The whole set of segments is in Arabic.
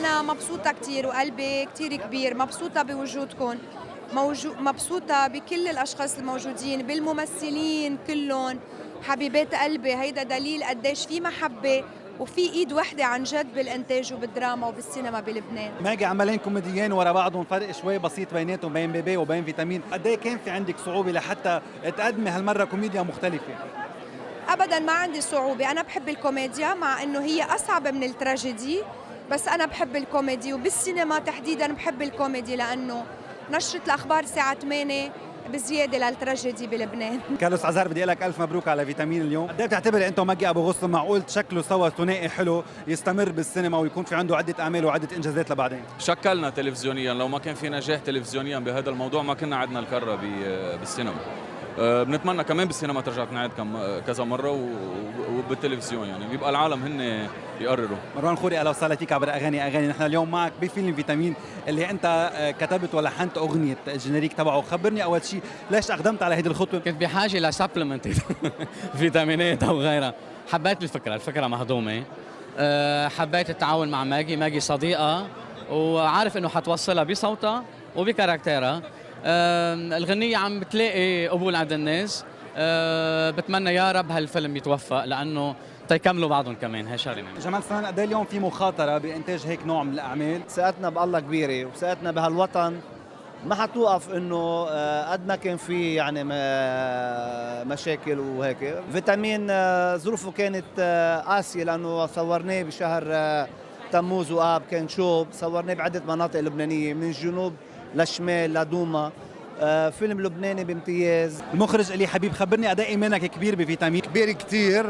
أنا مبسوطة كتير وقلبي كتير كبير، مبسوطة بوجودكم، مبسوطة بكل الأشخاص الموجودين، بالممثلين كلهم، حبيبات قلبي. هيدا دليل قديش في محبة وفي إيد وحدة عن جد بالإنتاج وبالدراما وبالسينما بلبنان. ماجي عملين كوميديين ورا بعضهم، فرق شوي بسيط بيناتهم بين بيبي وبين فيتامين، قد ايه كان في عندك صعوبة لحتى تقدمي هالمرة كوميديا مختلفة؟ أبداً ما عندي صعوبة، أنا بحب الكوميديا مع إنه هي أصعب من التراجيدي، بس أنا بحب الكوميدي وبالسينما تحديداً بحب الكوميدي لأنه نشرة الأخبار الساعة 8 بزيادة للتراجيدي بلبنان. كارلوس عزار، بدي لك الف مبروك على فيتامين اليوم. قد ايه بتعتبري انت وماجي ابو غصن معقول تشكلوا سوا ثنائي حلو يستمر بالسينما ويكون في عنده عده اعمال وعده انجازات لبعدين؟ شكلنا تلفزيونيا، لو ما كان في نجاح تلفزيونيا بهذا الموضوع ما كنا عدنا الكرة بالسينما. بنتمنى كمان بالسينما ترجع تنعاد كذا مرة وبالتلفزيون، يعني بيبقى العالم هن يقرروا. مروان خوري، اهلا وسهلا فيك عبر اغاني. نحن اليوم معك بفيلم فيتامين اللي انت كتبت ولحنت اغنيه الجينيريك تبعه. خبرني اول شيء ليش اقدمت على هذه الخطوه؟ كنت بحاجه لسبلمنت فيتامينات او غيرها. حبيت الفكره مهضومه. حبيت التعاون مع ماجي صديقه، وعارف انه حتوصلها بصوتها وبكاركتيرها. الغنية عم بتلاقي قبول عند الناس. بتمنى يا رب هالفيلم يتوفق لأنه تيكملوا بعضهم كمان. هي شغلة جمال سنان، قد ايه اليوم في مخاطرة بإنتاج هيك نوع من الأعمال؟ ثقتنا بالله كبيرة وثقتنا بهالوطن ما حتوقف، انه قد ما كان في يعني مشاكل وهيك. فيتامين ظروفه كانت قاسية لأنه صورناه بشهر تموز وآب، كان شوب، صورناه بعدة مناطق لبنانية من الجنوب للشمال لدوما. فيلم لبناني بامتياز. المخرج إلي حبيب، خبرني قد ايه ايمانك كبير بفيتامين؟ كبير كتير،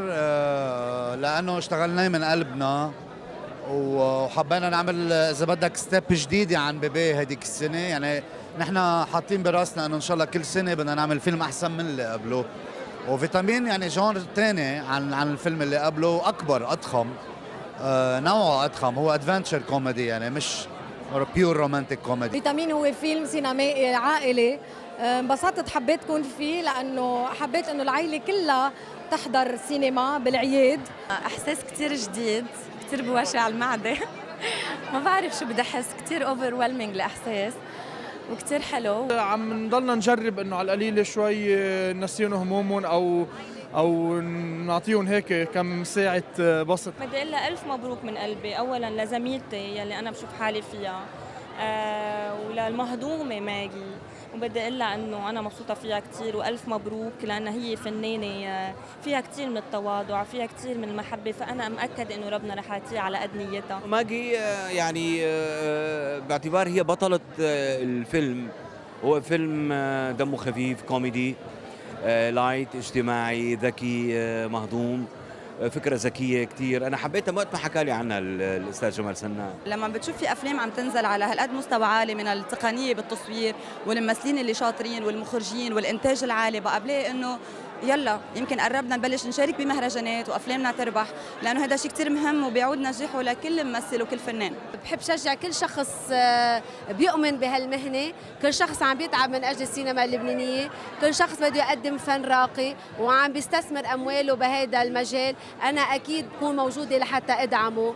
لأنه اشتغلناه من قلبنا وحبينا نعمل إذا بدك ستيب جديدة عن بيبي هديك السنة. يعني نحن حاطين براسنا إنه إن شاء الله كل سنة بدنا نعمل فيلم أحسن من اللي قبله. وفيتامين يعني جانر تاني عن الفيلم اللي قبله، أكبر، أضخم، نوعه أضخم، هو أدفنتشر كوميدي، يعني مش بيور رومانتيك كوميدي. فيتامين هو فيلم سينمائي عائلي. انبسطت حبيت كون فيه لأنه حبيت إنه العائلة كلها تحضر سينما بالعيد. إحساس كتير جديد، كتير بوجع المعدة. ما بعرف شو بدي أحس، كتير overwhelming الإحساس وكتير حلو. عم نضلنا نجرب إنه على القليلة شوي نسيون همومهم أو نعطيهم هيك كم ساعة بسط. بدي أقول لها ألف مبروك من قلبي، أولاً لزميلتي يلي أنا بشوف حالي فيها، وللمهضومة ماجي، وبدي أقول لها إنه أنا مبسوطة فيها كتير وألف مبروك، لأنها هي فنانة فيها كتير من التواضع، فيها كتير من المحبة، فأنا مأكد إنه ربنا رح يعطيها على قد نيتها. ماجي يعني باعتبار هي بطلة الفيلم، هو فيلم دمه خفيف كوميدي لايت اجتماعي ذكي مهضوم، فكرة ذكية كتير. أنا حبيتها وقت ما حكى لي عنها الأستاذ جمال سنان. لما بتشوف في أفلام عم تنزل على هالقد مستوى عالي من التقنية بالتصوير والممثلين اللي شاطرين والمخرجين والإنتاج العالي، بقى بلاقي إنه يلا يمكن قربنا نبلش نشارك بمهرجانات وأفلامنا تربح، لأنه هذا شيء كتير مهم وبيعود نجاحه لكل ممثل وكل فنان. بحب شجع كل شخص بيؤمن بهالمهنة، كل شخص عم بيتعب من أجل السينما اللبنانية، كل شخص بده يقدم فن راقي وعم بيستثمر أمواله بهذا المجال. أنا أكيد بكون موجودة لحتى أدعمه.